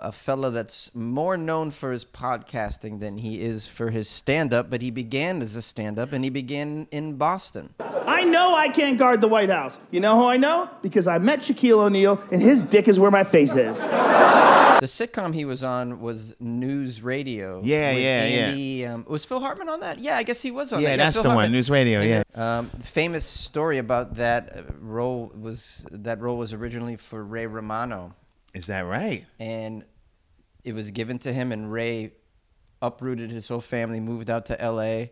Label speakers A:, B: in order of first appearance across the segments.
A: a fella that's more known for his podcasting than he is for his stand-up, but he began as a stand-up, and he began in Boston.
B: I know I can't guard the White House. You know how I know? Because I met Shaquille O'Neal, and his dick is where my face is.
A: The sitcom he was on was News Radio.
C: Yeah.
A: Was Phil Hartman on that? Yeah, I guess he was on that.
C: Yeah, that's
A: Phil
C: the
A: Hartman.
C: one, News Radio, yeah.
A: Famous story about that role was originally for Ray Romano.
C: Is that right?
A: And it was given to him, and Ray uprooted his whole family, moved out to L.A.,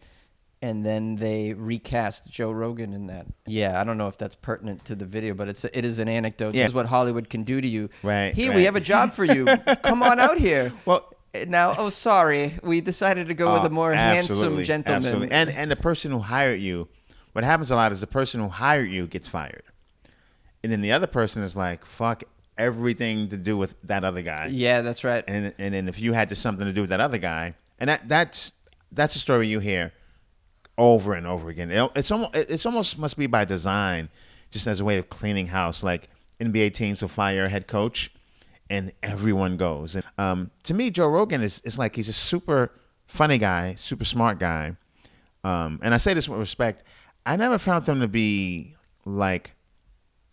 A: and then they recast Joe Rogan in that. Yeah, I don't know if that's pertinent to the video, but it is an anecdote.
C: Yeah.
A: This is what Hollywood can do to you.
C: Right.
A: We have a job for you. Come on out here.
C: Well,
A: now, sorry, we decided to go with a more handsome gentleman.
C: Absolutely. And the person who hired you, what happens a lot is the person who hired you gets fired. And then the other person is like, fuck everything to do with that other guy.
A: Yeah, that's right.
C: And then if you had just something to do with that other guy, and that's a story you hear over and over again. It's almost must be by design, just as a way of cleaning house. Like NBA teams will fire a head coach, and everyone goes. And to me, Joe Rogan is like he's a super funny guy, super smart guy. And I say this with respect. I never found him to be like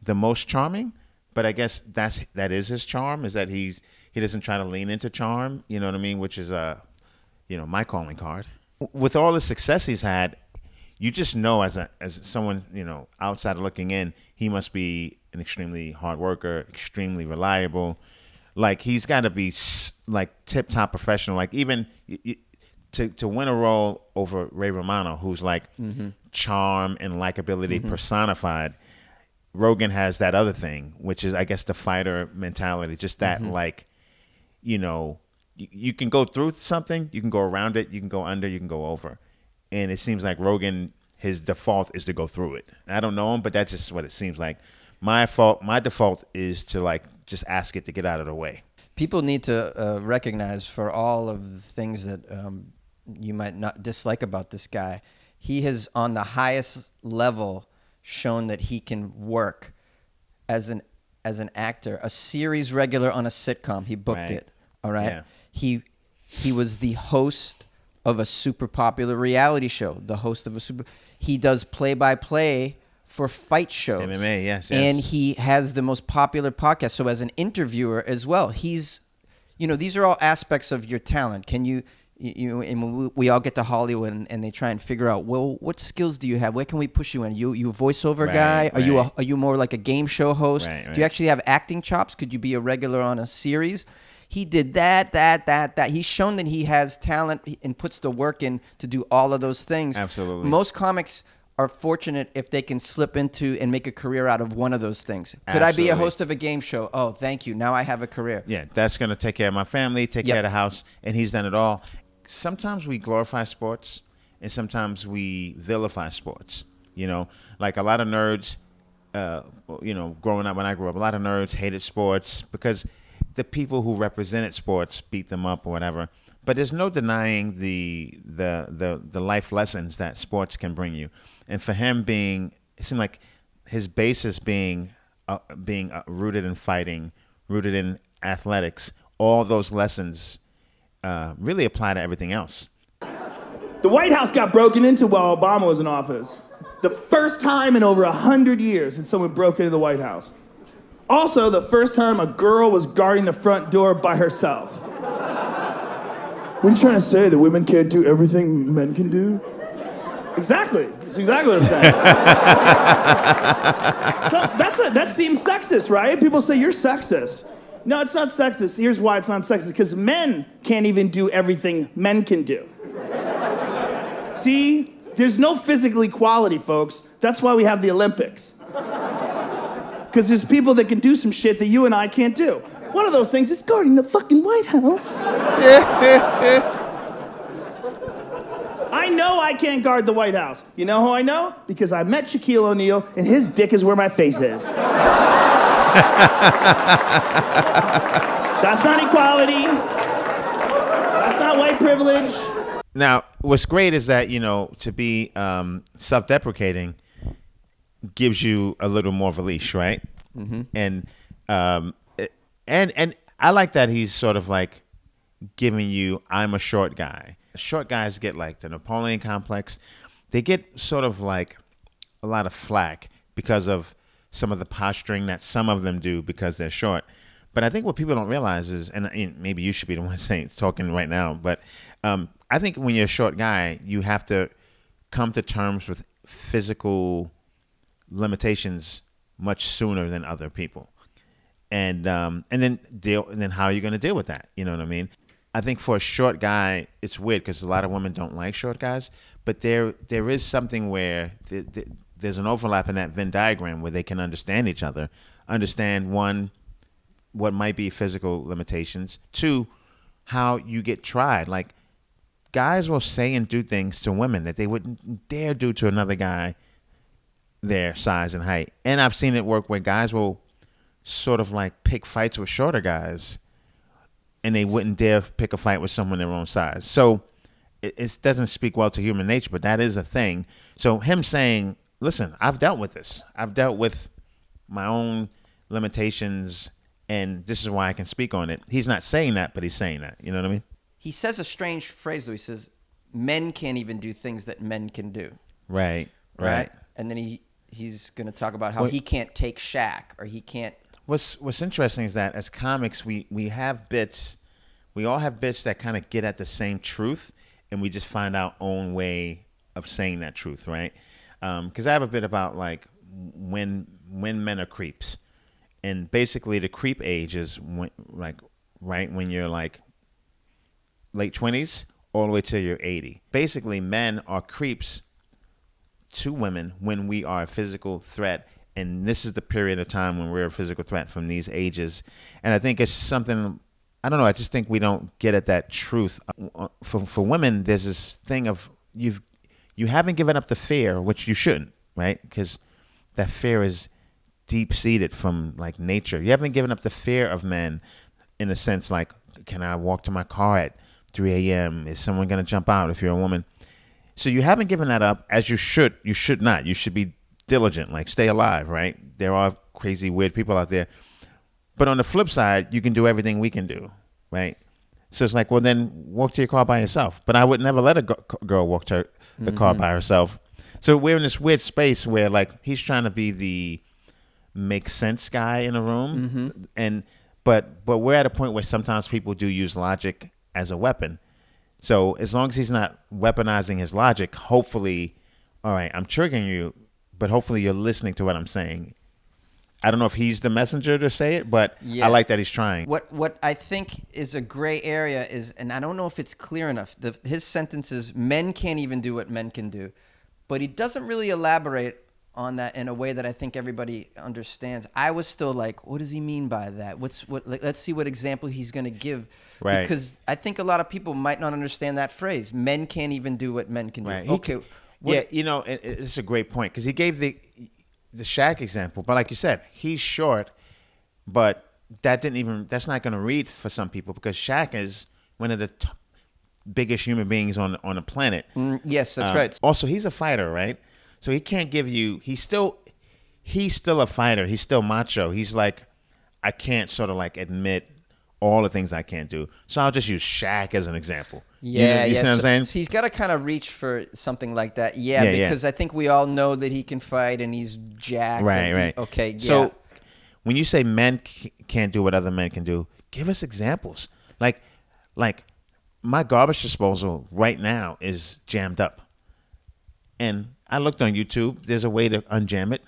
C: the most charming, but I guess that is his charm. Is that he doesn't try to lean into charm. You know what I mean? Which is my calling card. With all the success he's had, you just know as someone, outsider looking in, he must be an extremely hard worker, extremely reliable. Like he's got to be like tip top professional. Like even to win a role over Ray Romano, who's like charm and likability personified. Rogan has that other thing, which is I guess the fighter mentality. Just that You can go through something, you can go around it, you can go under, you can go over. And it seems like Rogan, his default is to go through it. I don't know him, but that's just what it seems like. My default is to like just ask it to get out of the way.
A: People need to recognize, for all of the things that you might not dislike about this guy, he has on the highest level shown that he can work as an actor, a series regular on a sitcom. He booked it. All right. Yeah. He was the host of a super popular reality show. He does play-by-play for fight shows.
C: MMA, yes.
A: And he has the most popular podcast. So as an interviewer as well, these are all aspects of your talent. Can you and we all get to Hollywood and they try and figure out, well, what skills do you have? Where can we push you in? You a voiceover guy? Are you more like a game show host?
C: Right.
A: Do you actually have acting chops? Could you be a regular on a series? He did that. He's shown that he has talent and puts the work in to do all of those things.
C: Absolutely.
A: Most comics are fortunate if they can slip into and make a career out of one of those things. Could I be a host of a game show? Oh, thank you. Now I have a career.
C: Yeah, that's going to take care of my family, take care of the house, and he's done it all. Sometimes we glorify sports, and sometimes we vilify sports. Like a lot of nerds, growing up when I grew up, a lot of nerds hated sports because the people who represented sports beat them up or whatever. But there's no denying the life lessons that sports can bring you. And for him it seemed like his basis being rooted in fighting, rooted in athletics, all those lessons really apply to everything else.
B: The White House got broken into while Obama was in office. The first time in over 100 years that someone broke into the White House. Also, the first time a girl was guarding the front door by herself. What are you trying to say? That women can't do everything men can do? Exactly. That's exactly what I'm saying. So that seems sexist, right? People say you're sexist. No, it's not sexist. Here's why it's not sexist. Because men can't even do everything men can do. See? There's no physical equality, folks. That's why we have the Olympics. Because there's people that can do some shit that you and I can't do. One of those things is guarding the fucking White House. I know I can't guard the White House. You know how I know? Because I met Shaquille O'Neal, and his dick is where my face is. That's not equality. That's not white privilege.
C: Now, what's great is that, to be self-deprecating gives you a little more of a leash, right?
A: Mm-hmm.
C: And I like that he's sort of like giving you, I'm a short guy. Short guys get like the Napoleon complex. They get sort of like a lot of flack because of some of the posturing that some of them do because they're short. But I think what people don't realize is, and maybe you should be the one talking right now, but I think when you're a short guy, you have to come to terms with physical limitations much sooner than other people. And then how are you going to deal with that? You know what I mean? I think for a short guy, it's weird because a lot of women don't like short guys. But there is something where there's an overlap in that Venn diagram where they can understand each other, understand one, what might be physical limitations, two, how you get tried. Like guys will say and do things to women that they wouldn't dare do to another guy their size and height. And I've seen it work where guys will sort of like pick fights with shorter guys and they wouldn't dare pick a fight with someone their own size. So it doesn't speak well to human nature, but that is a thing. So him saying, listen, I've dealt with this. I've dealt with my own limitations, and this is why I can speak on it. He's not saying that, but he's saying that. You know what I mean? He
A: says a strange phrase, though. He says, men can't even do things that men can do.
C: Right.
A: And then he's going to talk about how he can't take Shaq, or he can't.
C: What's interesting is that as comics, we have bits. We all have bits that kind of get at the same truth, and we just find our own way of saying that truth, right? Because I have a bit about like when men are creeps, and basically the creep age is when you're like late 20s all the way till you're 80. Basically, men are creeps to women when we are a physical threat, and this is the period of time when we're a physical threat from these ages. And I think it's something, I don't know, I just think we don't get at that truth. For women, there's this thing of you haven't given up the fear, which you shouldn't, right? Because that fear is deep-seated from like nature. You haven't given up the fear of men in a sense like, can I walk to my car at 3 a.m.? Is someone going to jump out if you're a woman? So you haven't given that up, as you should. You should not. You should be diligent, like stay alive, right? There are crazy, weird people out there. But on the flip side, you can do everything we can do, right? So it's like, well, then walk to your car by yourself. But I would never let a girl walk to the car by herself. So we're in this weird space where like he's trying to be the make sense guy in a room. But we're at a point where sometimes people do use logic as a weapon. So as long as he's not weaponizing his logic, hopefully, all right, I'm triggering you, but hopefully you're listening to what I'm saying. I don't know if he's the messenger to say it, but I like that he's trying.
A: What I think is a gray area is, and I don't know if it's clear enough, his sentence is, men can't even do what men can do. But he doesn't really elaborate on that in a way that I think everybody understands. I was still like, what does he mean by that? Let's see what example he's going to give.
C: Right.
A: Because I think a lot of people might not understand that phrase. Men can't even do what men can do.
C: Right.
A: Okay.
C: It's a great point because he gave the Shaq example, but like you said, he's short, but that's not going to read for some people because Shaq is one of the biggest human beings on the planet.
A: Yes, that's right.
C: Also, he's a fighter, right? So he can't give you. He's still a fighter. He's still macho. He's like, I can't sort of like admit all the things I can't do. So I'll just use Shaq as an example.
A: Yeah,
C: you see what I'm saying?
A: So he's got to kind of reach for something like that. Yeah, because I think we all know that he can fight and he's jacked.
C: Right.
A: Okay, yeah.
C: So when you say men can't do what other men can do, give us examples. Like my garbage disposal right now is jammed up. And I looked on YouTube. There's a way to unjam it.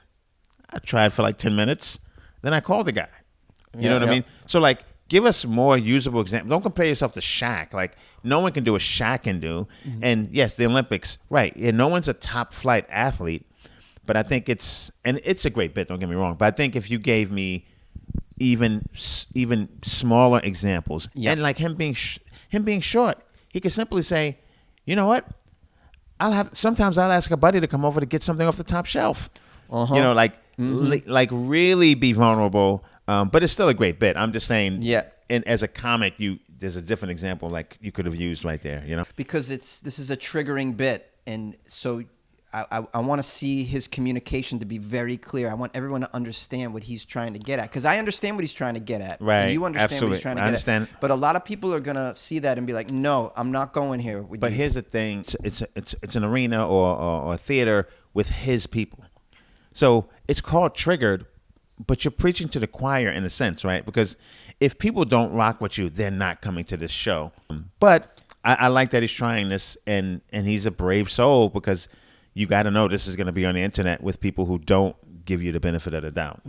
C: I tried for like 10 minutes. Then I called the guy. You know what I mean? So like, give us more usable examples. Don't compare yourself to Shaq. Like, no one can do what Shaq can do. And yes, the Olympics, right. Yeah, no one's a top flight athlete. But I think it's a great bit, don't get me wrong. But I think if you gave me even smaller examples, and like him being short, he could simply say, you know what? Sometimes I'll ask a buddy to come over to get something off the top shelf. You know, like really be vulnerable. But it's still a great bit. I'm just saying. Yeah. And as a comic, there's a different example like you could have used right there. You know.
A: Because this is a triggering bit, and so I want to see his communication to be very clear. I want everyone to understand what he's trying to get at, because I understand what he's trying to get at.
C: Right.
A: And you understand
C: Absolutely.
A: what he's trying to
C: I
A: get
C: understand.
A: at. But a lot of people are gonna see that and be like, no, I'm not going here with
C: But
A: you.
C: here's the thing: it's an arena or a theater with his people. So it's called Triggered, but you're preaching to the choir in a sense, right? Because if people don't rock with you, they're not coming to this show. But I like that he's trying this, and he's a brave soul, because you got to know this is going to be on the internet with people who don't give you the benefit of the doubt.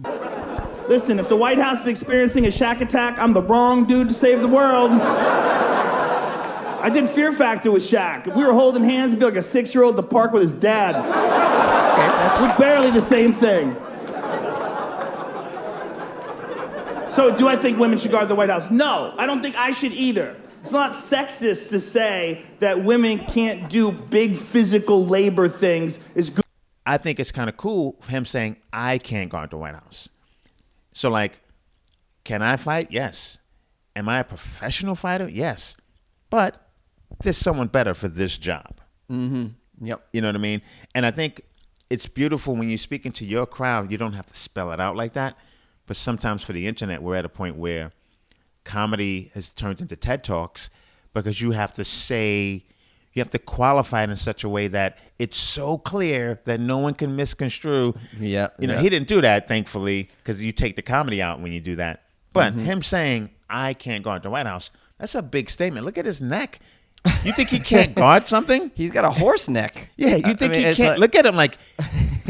B: Listen, if the White House is experiencing a shack attack, I'm the wrong dude to save the world. I did Fear Factor with Shaq. If we were holding hands, it'd be like a 6-year-old at the park with his dad.
C: Okay,
B: We're barely the same thing. So do I think women should guard the White House? No, I don't think I should either. It's not sexist to say that women can't do big physical labor things. It's good.
C: I think it's kind of cool him saying, I can't guard the White House. So, like, can I fight? Yes. Am I a professional fighter? Yes. But there's someone better for this job.
A: Mm-hmm. Yep.
C: You know what I mean? And I think it's beautiful when you're speaking to your crowd, you don't have to spell it out like that. But sometimes for the internet, we're at a point where comedy has turned into TED Talks, because you have to qualify it in such a way that it's so clear that no one can misconstrue.
A: Yeah.
C: You know, he didn't do that, thankfully, because you take the comedy out when you do that. But him saying, I can't guard the White House, that's a big statement. Look at his neck. You think he can't guard something?
A: He's got a horse neck.
C: Yeah, you think he
A: it's
C: can't?
A: like-
C: Look at him like,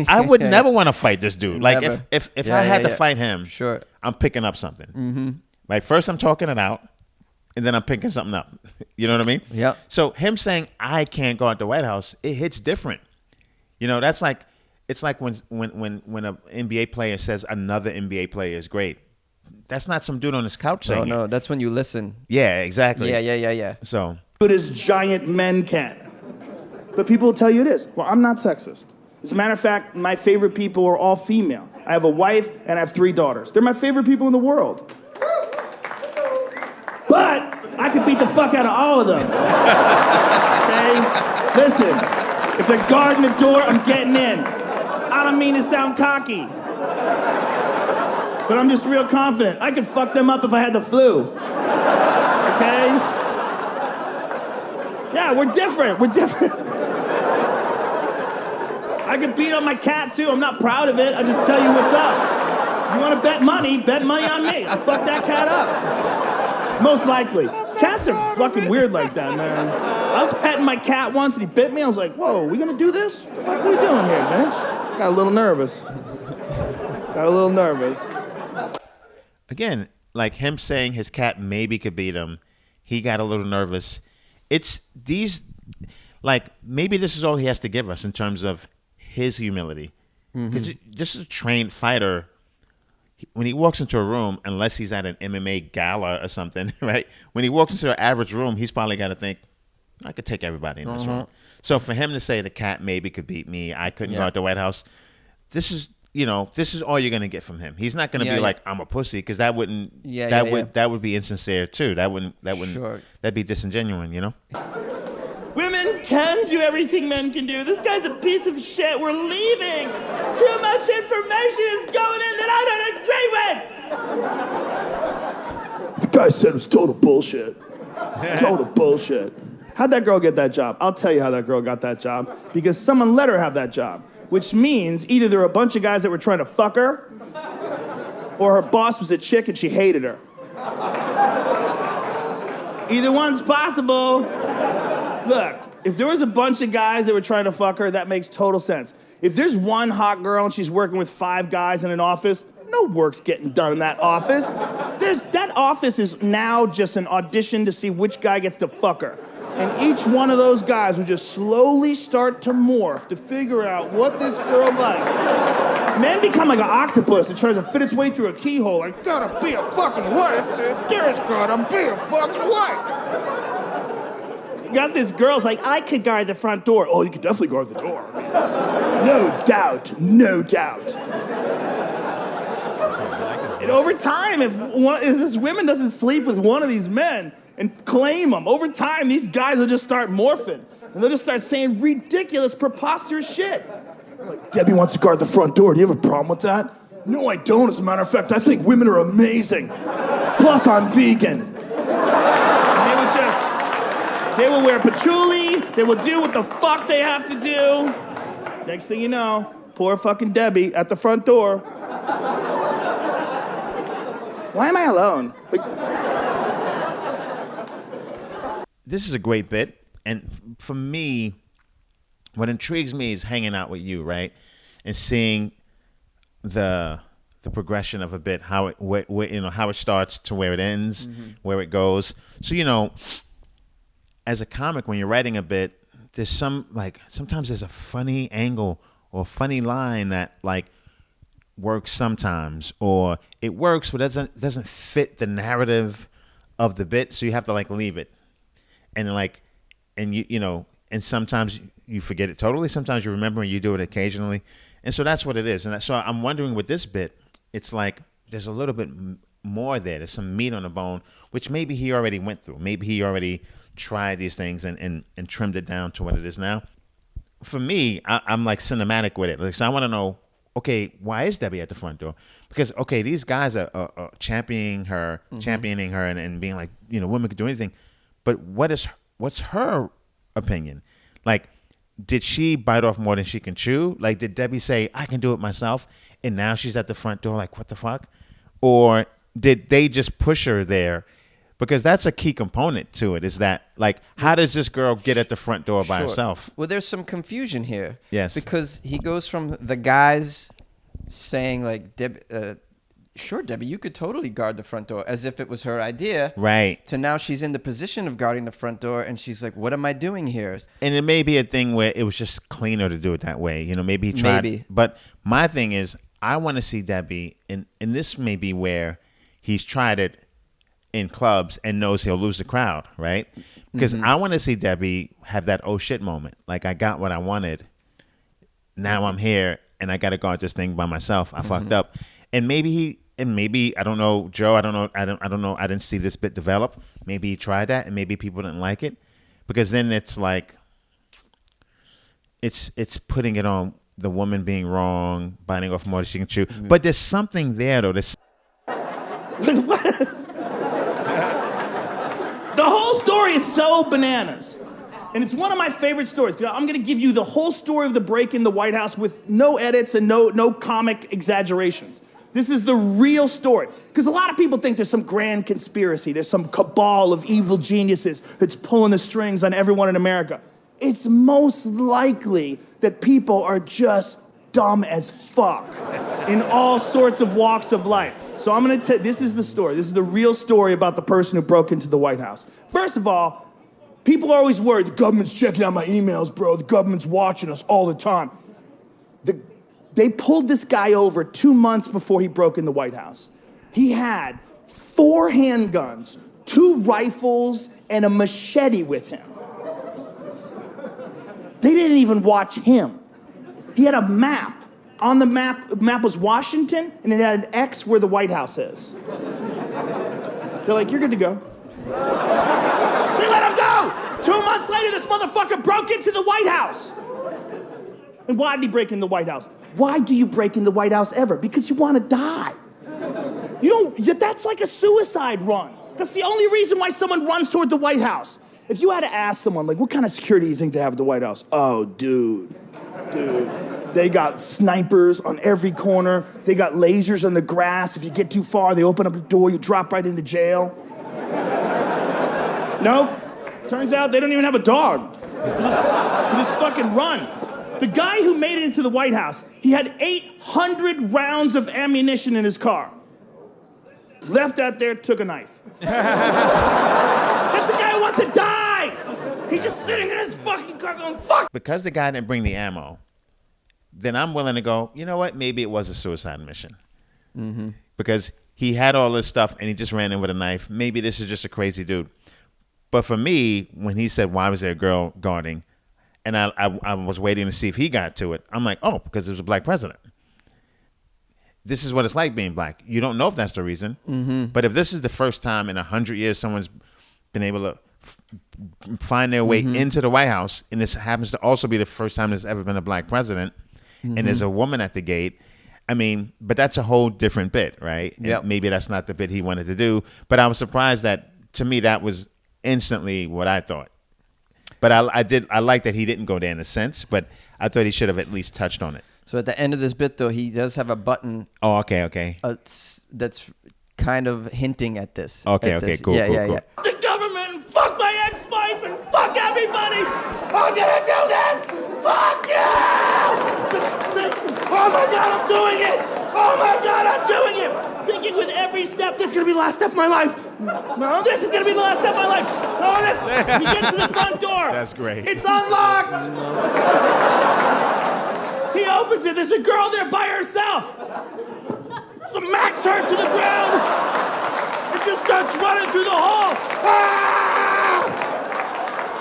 C: I would never want to fight this dude. Like,
A: Never.
C: if
A: Yeah,
C: I had
A: yeah,
C: to
A: yeah.
C: fight him,
A: Sure.
C: I'm picking up something. Mm-hmm. Like, first I'm talking it out, and then I'm picking something up. You know what I mean?
A: Yep.
C: So him saying, I can't guard the White House, it hits different. You know, that's like, it's like when an NBA player says another NBA player is great. That's not some dude on his couch saying
A: No,
C: it.
A: that's when you listen.
C: Yeah, exactly.
A: Yeah.
C: So,
B: Good as giant men can. But people will tell you it is. Well, I'm not sexist. As a matter of fact, my favorite people are all female. I have a wife and I have 3 daughters. They're my favorite people in the world. But I could beat the fuck out of all of them. Okay? Listen, if they're guarding the door, I'm getting in. I don't mean to sound cocky. But I'm just real confident. I could fuck them up if I had the flu. Okay? Yeah, we're different. We're different. I could beat on my cat too. I'm not proud of it. I just tell you what's up. You want to bet money on me. I fuck that cat up. Most likely. Cats are fucking weird like that, man. I was petting my cat once and he bit me. I was like, whoa, we gonna do this? What the fuck are we doing here, bitch? Got a little nervous.
C: again, like him saying his cat maybe could beat him, he got a little nervous. It's these, like, maybe this is all he has to give us in terms of his humility. Because this is a trained fighter. When he walks into a room, unless he's at an MMA gala or something, right? When he walks into an average room, he's probably got to think, I could take everybody in this room. So for him to say the cat maybe could beat me, I couldn't go out the White House, this is, you know, this is all you're going to get from him. He's not going to be like, I'm a pussy, because that wouldn't, that would be insincere too. That wouldn't, that'd be disingenuous, you know?
B: Women can do everything men can do. This guy's a piece of shit. We're leaving. Too much information is going in that I don't agree with. The guy said it was total bullshit. Total bullshit. How'd that girl get that job? I'll tell you how that girl got that job. Because someone let her have that job. Which means either there were a bunch of guys that were trying to fuck her, or her boss was a chick and she hated her. Either one's possible. Look, if there was a bunch of guys that were trying to fuck her, that makes total sense. If there's one hot girl and she's working with 5 guys in an office, no work's getting done in that office. That office is now just an audition to see which guy gets to fuck her. And each one of those guys would just slowly start to morph to figure out what this girl likes. Men become like an octopus that tries to fit its way through a keyhole. Like, gotta be a fucking wife. There's gotta be a fucking wife. You got this girl's like, I could guard the front door. Oh, you could definitely guard the door. No doubt, no doubt. And over time, if this woman doesn't sleep with one of these men and claim them, over time, these guys will just start morphing. And they'll just start saying ridiculous, preposterous shit. Like, Debbie wants to guard the front door. Do you have a problem with that? No, I don't. As a matter of fact, I think women are amazing. Plus, I'm vegan. And they will wear patchouli. They will do what the fuck they have to do. Next thing you know, poor fucking Debbie at the front door. Why am I alone? Like,
C: this is a great bit. And for me, what intrigues me is hanging out with you, right? And seeing the progression of a bit, how it how it starts to where it ends, where it goes. So, as a comic, when you're writing a bit, there's sometimes there's a funny angle or a funny line that works sometimes, or it works but doesn't fit the narrative of the bit, so you have to leave it. And and sometimes you forget it totally, sometimes you remember and you do it occasionally. And so that's what it is. And so I'm wondering with this bit, it's there's a little bit more there. There's some meat on the bone, which maybe he already went through. Maybe he already tried these things and trimmed it down to what it is now. For me, I'm cinematic with it. So I want to know, okay, why is Debbie at the front door? Because, okay, these guys are championing her and being women could do anything. But what's her opinion? Did she bite off more than she can chew? Did Debbie say, I can do it myself, and now she's at the front door what the fuck? Or did they just push her there? Because that's a key component to it, is that, how does this girl get at the front door by herself?
A: Well, there's some confusion here.
C: Yes.
A: Because he goes from the guys saying, sure, Debbie, you could totally guard the front door, as if it was her idea.
C: Right.
A: To now she's in the position of guarding the front door, and she's like, what am I doing here?
C: And it may be a thing where it was just cleaner to do it that way. Maybe he tried.
A: Maybe.
C: But my thing is, I want to see Debbie, and this may be where he's tried it in clubs and knows he'll lose the crowd, right? Because I want to see Debbie have that oh shit moment. I got what I wanted. Now I'm here, and I got to guard this thing by myself. I fucked up. And maybe I don't know, Joe. I don't know. I don't know. I didn't see this bit develop. Maybe he tried that, and maybe people didn't like it, because then it's it's putting it on the woman being wrong, biting off more than she can chew. But there's something there though.
B: the whole story is so bananas. And it's one of my favorite stories. I'm going to give you the whole story of the break in the White House with no edits and no comic exaggerations. This is the real story. Because a lot of people think there's some grand conspiracy. There's some cabal of evil geniuses that's pulling the strings on everyone in America. It's most likely that people are just dumb as fuck in all sorts of walks of life. So I'm going to this is the story. This is the real story about the person who broke into the White House. First of all, people are always worried, the government's checking out my emails, bro. The government's watching us all the time. They pulled this guy over 2 months before he broke in the White House. He had 4 handguns, 2 rifles, and a machete with him. They didn't even watch him. He had a map. On the map was Washington, and it had an X where the White House is. They're like, you're good to go. They let him go! 2 months later, this motherfucker broke into the White House. And why did he break in the White House? Why do you break in the White House ever? Because you want to die. That's like a suicide run. That's the only reason why someone runs toward the White House. If you had to ask someone, what kind of security do you think they have at the White House? Oh, dude. They got snipers on every corner. They got lasers on the grass. If you get too far, they open up the door, you drop right into jail. Nope. Turns out they don't even have a dog. You just fucking run. The guy who made it into the White House, he had 800 rounds of ammunition in his car. Left out there, took a knife. That's a guy who wants to die! He's just sitting in his fucking car going, fuck!
C: Because the guy didn't bring the ammo, then I'm willing to go, you know what, maybe it was a suicide mission. Mm-hmm. Because he had all this stuff and he just ran in with a knife. Maybe this is just a crazy dude. But for me, when he said, why was there a girl guarding? And I was waiting to see if he got to it. I'm like, oh, because there's a black president. This is what it's like being black. You don't know if that's the reason. Mm-hmm. But if this is the first time in 100 years someone's been able to find their way into the White House, and this happens to also be the first time there's ever been a black president, and there's a woman at the gate. I mean, but that's a whole different bit, right?
A: Yep.
C: Maybe that's not the bit he wanted to do, but I was surprised that, to me, that was instantly what I thought. But I like that he didn't go there in a sense, but I thought he should have at least touched on it.
A: So at the end of this bit, though, he does have a button.
C: Oh, okay.
A: That's kind of hinting at this.
C: Okay, cool.
A: Yeah.
B: The government, fuck my ex-wife, and fuck everybody. I'm gonna do this. Fuck you! Oh my God, I'm doing it. Oh my God, I'm doing it. Thinking with every step, this is gonna be the last step of my life. No, this is gonna be the last step of my life. No, this. He gets to the front door.
C: That's great.
B: It's unlocked. He opens it. There's a girl there by herself. Smacks her to the ground. And just starts running through the hall. Ah!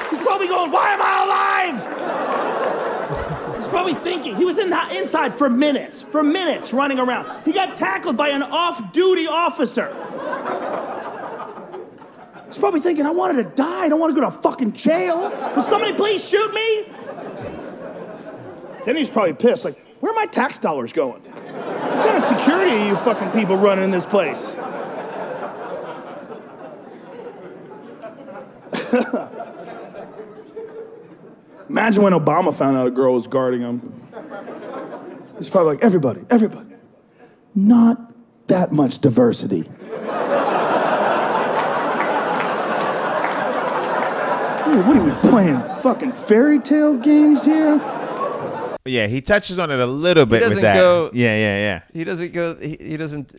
B: He's probably going, why am I alive? He's probably thinking. He was inside for minutes running around. He got tackled by an off-duty officer. He's probably thinking, I wanted to die. I don't want to go to fucking jail. Will somebody please shoot me? Then he's probably pissed, like, where are my tax dollars going? What kind of security are you fucking people running in this place? Imagine when Obama found out a girl was guarding him. He's probably like, everybody, not that much diversity. Hey, what are we playing, fucking fairy tale games here?
C: Yeah, he touches on it a little bit with that. Yeah.
A: He doesn't go. He doesn't.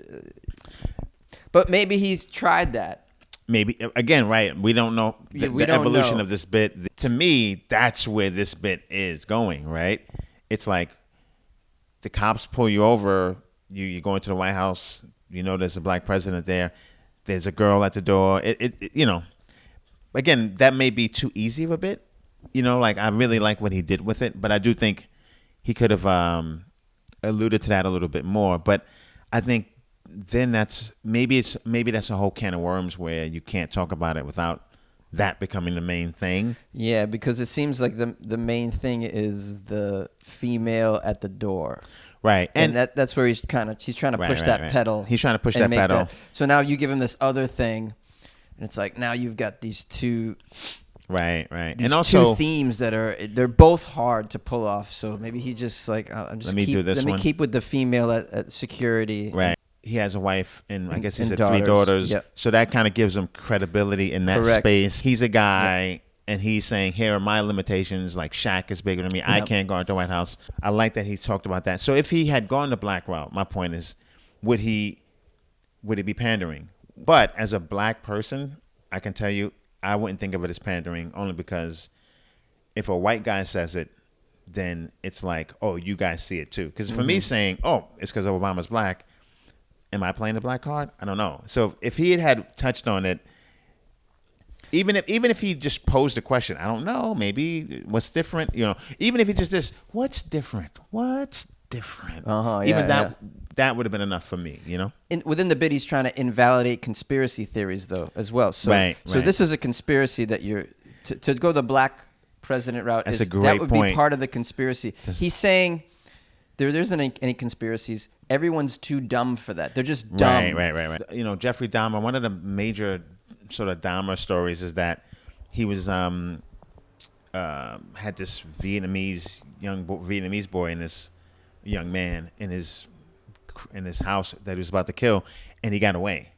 A: But maybe he's tried that.
C: Maybe again, right? We don't know the evolution
A: know.
C: of this bit. To me, that's where this bit is going. Right? It's like the cops pull you over. You go into the White House. You know, there's a black president there. There's a girl at the door. You know. Again, that may be too easy of a bit. You know, like I really like what he did with it, but I do think he could have alluded to that a little bit more. But I think then that's a whole can of worms where you can't talk about it without that becoming the main thing.
A: Yeah, because it seems like the main thing is the female at the door.
C: Right.
A: And that's where he's trying to push that pedal.
C: He's trying to push that pedal.
A: So now you give him this other thing, and it's like now you've got these two.
C: Right.
A: These
C: and also
A: two themes they're both hard to pull off. So maybe he just like let me keep with the female at security.
C: Right. He has a wife and I guess he said
A: daughters.
C: 3 daughters.
A: Yep.
C: So that kind of gives him credibility in that space. He's a guy and he's saying, here are my limitations. Like Shaq is bigger than me. Yep. I can't go into the White House. I like that he talked about that. So if he had gone the black route, my point is, would it be pandering? But as a black person, I can tell you, I wouldn't think of it as pandering only because if a white guy says it, then it's like, oh, you guys see it too. Because for me saying, oh, it's because Obama's black, am I playing the black card? I don't know. So if he had touched on it, even if he just posed a question, I don't know, maybe what's different, you know, even if he just says, what's different? Even that would have been enough for me, you know?
A: Within the bit, he's trying to invalidate conspiracy theories, though, as well. So, so this is a conspiracy that you're to go the black president route.
C: That's a great
A: that would
C: point.
A: Be part of the conspiracy. He's saying there isn't any conspiracies. Everyone's too dumb for that. They're just dumb.
C: Right. You know, Jeffrey Dahmer. One of the major sort of Dahmer stories is that he was had this young Vietnamese boy and this young man in his house that he was about to kill, and he got away.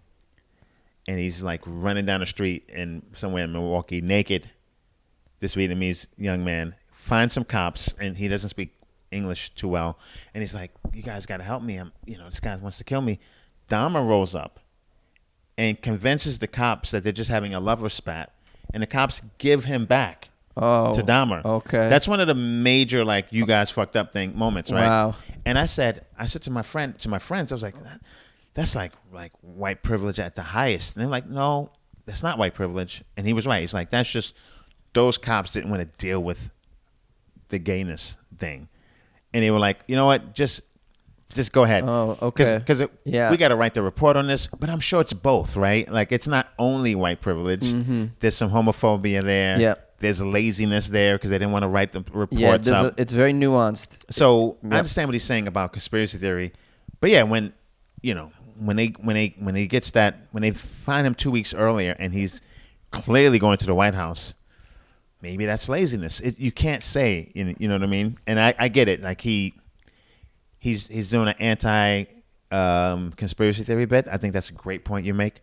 C: And he's like running down the street somewhere in Milwaukee naked. This Vietnamese young man finds some cops, and he doesn't speak English too well. And he's like, "You guys got to help me! This guy wants to kill me." Dahmer rolls up and convinces the cops that they're just having a lover spat, and the cops give him back to Dahmer.
A: Okay,
C: that's one of the major like you guys fucked up moments, right?
A: Wow.
C: And I said to my friends, I was like, that's like white privilege at the highest. And they're like, no, that's not white privilege. And he was right. He's like, that's just those cops didn't want to deal with the gayness thing. And they were like, you know what, just Just go ahead.
A: Oh, okay.
C: Because
A: Yeah.
C: we got to write the report on this, but I'm sure it's both, right? Like, it's not only white privilege. There's some homophobia there.
A: Yeah.
C: There's laziness there because they didn't want to write the reports
A: Yeah,
C: up.
A: it's very nuanced.
C: So I understand what he's saying about conspiracy theory, but yeah, when they find him 2 weeks earlier and he's clearly going to the White House, maybe that's laziness. You can't say, you know what I mean? And I get it. Like he's doing an anti conspiracy theory bit. I think that's a great point you make.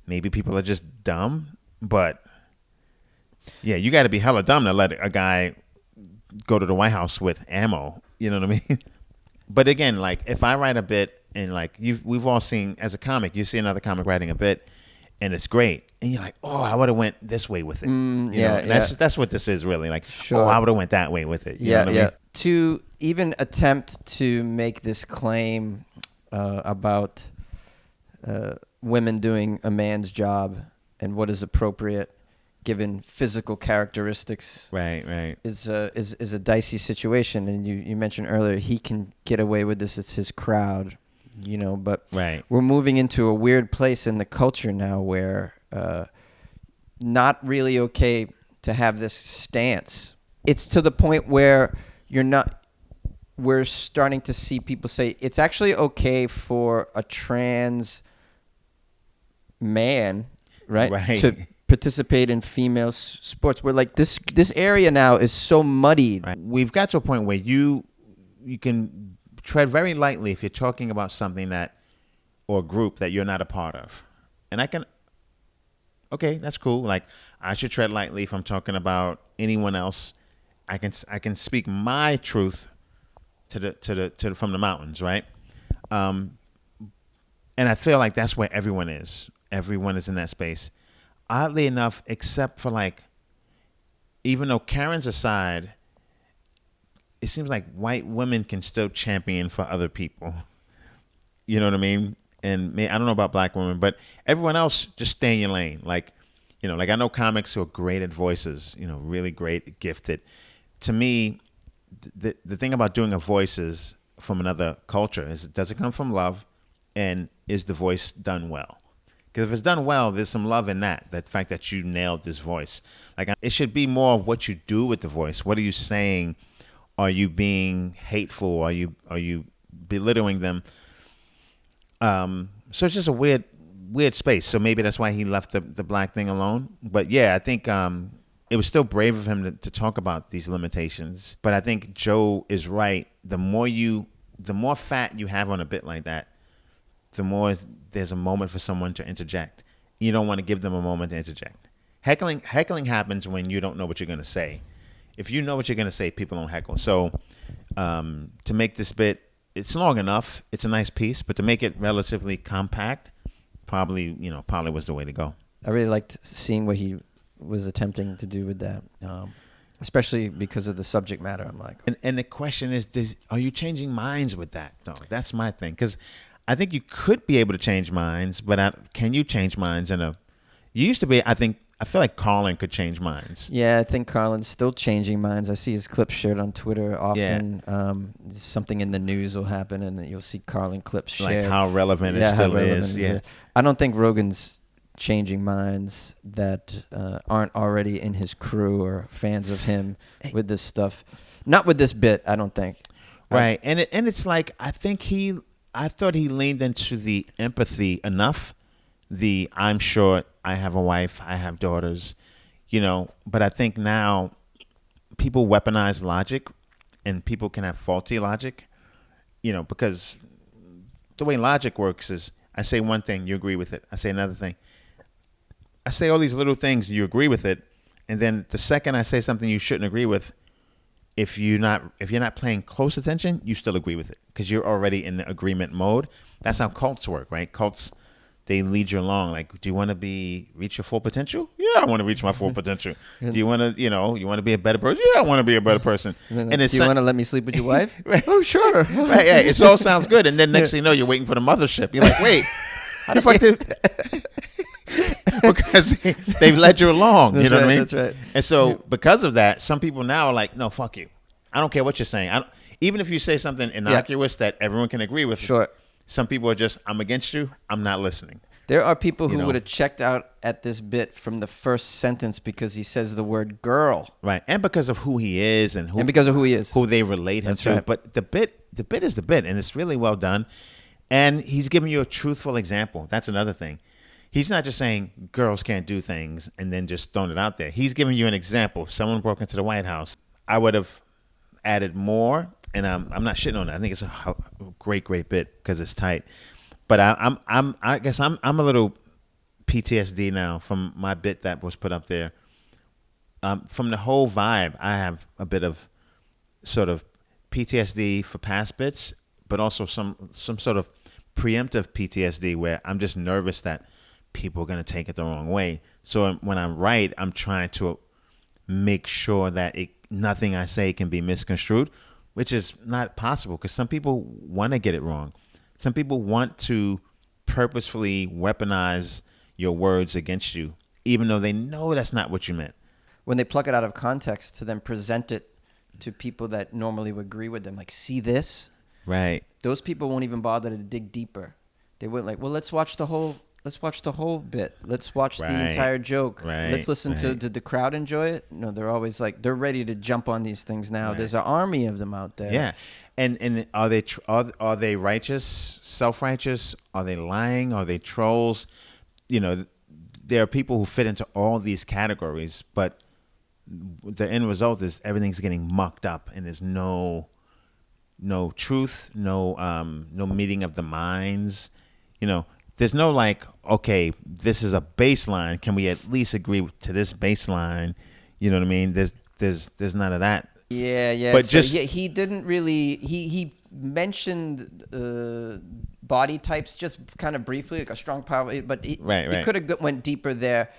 C: Maybe people are just dumb, but yeah, you got to be hella dumb to let a guy go to the White House with ammo. You know what I mean? But again, like if I write a bit and like we've all seen as a comic, you see another comic writing a bit and it's great, and you're like, oh, I would have went this way with it. That's what this is really like.
A: Sure.
C: Oh, I would have went that way with it. You know what I mean?
A: To even attempt to make this claim about women doing a man's job and what is appropriate given physical characteristics,
C: right,
A: is a dicey situation. And you mentioned earlier he can get away with this; it's his crowd, But
C: right.
A: we're moving into a weird place in the culture now where not really okay to have this stance. It's to the point where we're starting to see people say it's actually okay for a trans man, right. to participate in female sports. We're like this area now is so muddied.
C: Right. We've got to a point where you can tread very lightly if you're talking about something or a group that you're not a part of. And okay, that's cool. Like I should tread lightly if I'm talking about anyone else. I can speak my truth from the mountains, right? And I feel like that's where everyone is. Everyone is in that space. Oddly enough, except for like, even though Karen's aside, it seems like white women can still champion for other people. You know what I mean? And I don't know about black women, but everyone else just stay in your lane. Like, like I know comics who are great at voices, really great, gifted. To me, the thing about doing a voices from another culture is, does it come from love, and is the voice done well? Because if it's done well, there's some love in that fact that you nailed this voice. Like it should be more of what you do with the voice. What are you saying? Are you being hateful? Are you belittling them? So it's just a weird space. So maybe that's why he left the black thing alone. But yeah, I think it was still brave of him to talk about these limitations. But I think Joe is right. The more fat you have on a bit like that, the more there's a moment for someone to interject. You don't want to give them a moment to interject. Heckling happens when you don't know what you're going to say. If you know what you're going to say, people don't heckle. So to make this bit, it's long enough. It's a nice piece, but to make it relatively compact, probably was the way to go.
A: I really liked seeing what he was attempting to do with that, especially because of the subject matter. I'm like,
C: and the question is, are you changing minds with that? No, that's my thing, because I think you could be able to change minds, but can you change minds you used to be, I feel like Carlin could change minds.
A: Yeah, I think Carlin's still changing minds. I see his clips shared on Twitter often. Yeah. Something in the news will happen, and you'll see Carlin clips shared.
C: Like how relevant it still is. Yeah.
A: I don't think Rogan's changing minds that aren't already in his crew or fans of him with this stuff. Not with this bit, I don't think.
C: Right, and it's like I thought he leaned into the empathy enough. I'm sure I have a wife, I have daughters, but I think now people weaponize logic, and people can have faulty logic, because the way logic works is I say one thing, you agree with it. I say another thing. I say all these little things, you agree with it, and then the second I say something you shouldn't agree with, if you're not paying close attention, you still agree with it because you're already in the agreement mode. That's how cults work, right? Cults, they lead you along. Like, do you want to reach your full potential? Yeah, I want to reach my full potential. Do you want to, you want to be a better person? Yeah, I want to be a better person.
A: And do you want to let me sleep with your wife?
C: Right.
A: Oh, sure.
C: Right, yeah, it all sounds good. And then next thing you know, you're waiting for the mothership. You're like, wait, how the fuck did... Because they've led you along.
A: That's
C: you know
A: right,
C: what I mean?
A: That's right.
C: And so because of that, some people now are like, no, fuck you. I don't care what you're saying. even if you say something innocuous that everyone can agree with,
A: Sure.
C: some people are just, I'm against you, I'm not listening.
A: There are people who
C: know?
A: would have checked out at this bit from the first sentence because he says the word girl.
C: Right. And because of who he is and
A: because of who he is.
C: who they relate him
A: That's
C: to.
A: right.
C: But the bit is the bit, and it's really well done. And he's giving you a truthful example. That's another thing. He's not just saying girls can't do things and then just throwing it out there. He's giving you an example. If someone broke into the White House, I would have added more, and I'm not shitting on it. I think it's a great bit because it's tight. But I guess I'm a little PTSD now from my bit that was put up there. From the whole vibe, I have a bit of sort of PTSD for past bits, but also some sort of preemptive PTSD where I'm just nervous that people are going to take it the wrong way. So when I write, I'm trying to make sure that nothing I say can be misconstrued, which is not possible because some people want to get it wrong. Some people want to purposefully weaponize your words against you, even though they know that's not what you meant.
A: When they pluck it out of context to then present it to people that normally would agree with them, like, see this?
C: Right.
A: Those people won't even bother to dig deeper. They wouldn't like, well, let's watch the whole bit. Let's watch the entire joke.
C: Right.
A: Let's listen to, did the crowd enjoy it? No, they're always like, they're ready to jump on these things now.
C: Right.
A: There's an army of them out there.
C: Yeah. And are they righteous, self-righteous? Are they lying? Are they trolls? You know, there are people who fit into all these categories, but the end result is everything's getting mucked up, and there's no truth, no meeting of the minds. You know, there's no like, okay, this is a baseline. Can we at least agree to this baseline? You know what I mean? There's none of that.
A: Yeah.
C: But
A: so he didn't really. He mentioned body types just kind of briefly, like a strong power. But he could have went deeper there.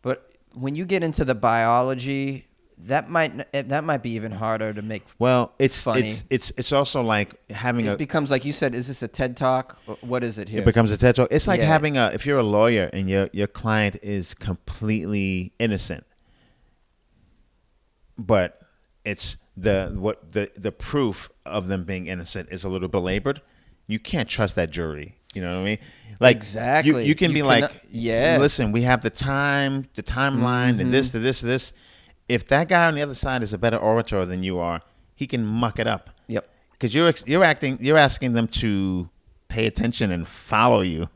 A: But when you get into the biology, that might be even harder to make.
C: Well, it's
A: funny.
C: It's also like having
A: it becomes like you said. Is this a TED Talk? What is it here?
C: It becomes a TED Talk. It's like having if you're a lawyer and your client is completely innocent, but it's the proof of them being innocent is a little belabored. You can't trust that jury. You know what I mean? Like
A: exactly.
C: You can be like, listen, we have the timeline, and this to this to this. If that guy on the other side is a better orator than you are, he can muck it up.
A: Yep.
C: Because you're asking them to pay attention and follow you.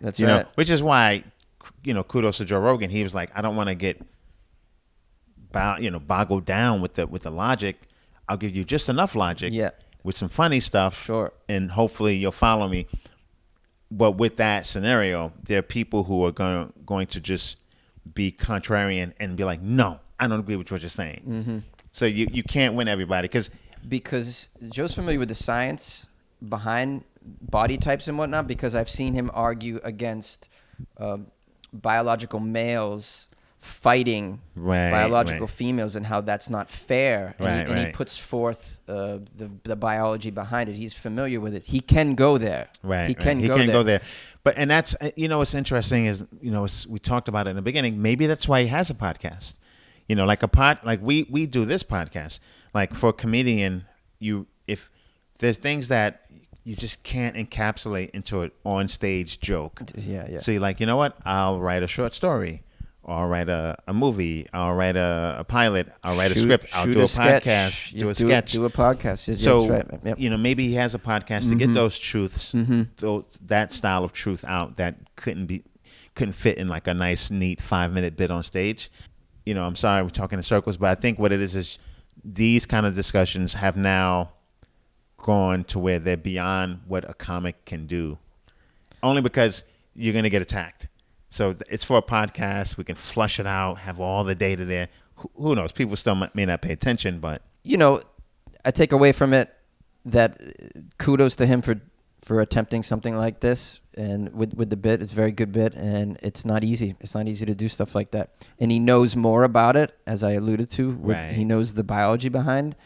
A: That's
C: right.
A: right.
C: Which is why, kudos to Joe Rogan. He was like, I don't want to get boggled down with the logic. I'll give you just enough logic with some funny stuff.
A: Sure.
C: And hopefully you'll follow me. But with that scenario, there are people who are going to just be contrarian and be like, no, I don't agree with what you're saying. Mm-hmm. So you can't win everybody because
A: Joe's familiar with the science behind body types and whatnot, because I've seen him argue against biological males fighting biological females and how that's not fair. And he puts forth the biology behind it. He's familiar with it. He can go there. He can go there.
C: But and that's what's interesting is we talked about it in the beginning. Maybe that's why he has a podcast. Like we do this podcast. Like for a comedian, if there's things that you just can't encapsulate into an on stage joke.
A: Yeah.
C: So you're like, you know what? I'll write a short story. I'll write a movie. I'll write a pilot. I'll write a script. I'll do a podcast. Do a sketch.
A: Do a podcast.
C: So
A: right. Yep.
C: Maybe he has a podcast to get those truths, that style of truth out that couldn't fit in like a nice, neat 5-minute bit on stage. I'm sorry we're talking in circles, but I think what it is these kind of discussions have now gone to where they're beyond what a comic can do, only because you're going to get attacked. So it's for a podcast. We can flush it out, have all the data there. Who knows? People still may not pay attention, but
A: I take away from it that kudos to him for attempting something like this, and with the bit, it's a very good bit, and it's not easy. It's not easy to do stuff like that, and he knows more about it, as I alluded to. He knows the biology behind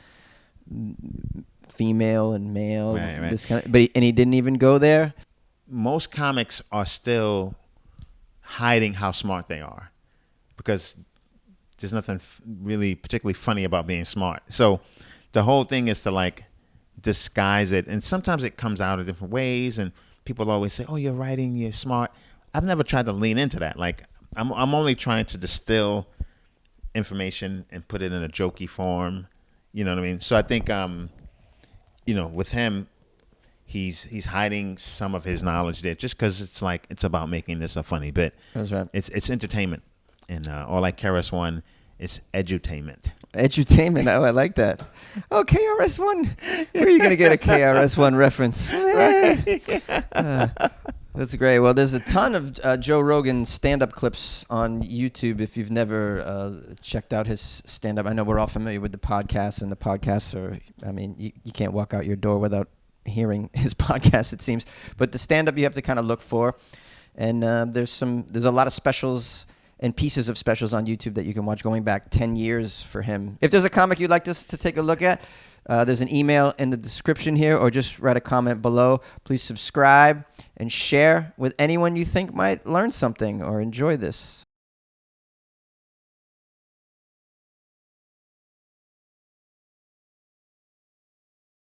A: female and male, this kind of. And he didn't even go there.
C: Most comics are still hiding how smart they are because there's nothing really particularly funny about being smart. So the whole thing is to like disguise it, and sometimes it comes out in different ways, and people always say, "Oh, you're writing, you're smart." I've never tried to lean into that. Like I'm only trying to distill information and put it in a jokey form. You know what I mean? So I think with him, he's hiding some of his knowledge there, just because it's about making this a funny bit.
A: That's right.
C: It's entertainment, and or like KRS-One, it's edutainment.
A: Edutainment. Oh, I like that. Oh, KRS-One. Where are you going to get a KRS-One reference? That's great. Well, there's a ton of Joe Rogan stand-up clips on YouTube. If you've never checked out his stand-up, I know we're all familiar with the podcasts, and the podcasts are, I mean, you can't walk out your door without hearing his podcast, it seems. But the stand-up you have to kind of look for. And there's a lot of specials and pieces of specials on YouTube that you can watch going back 10 years for him. If there's a comic you'd like us to take a look at, there's an email in the description here, or just write a comment below. Please subscribe and share with anyone you think might learn something or enjoy this.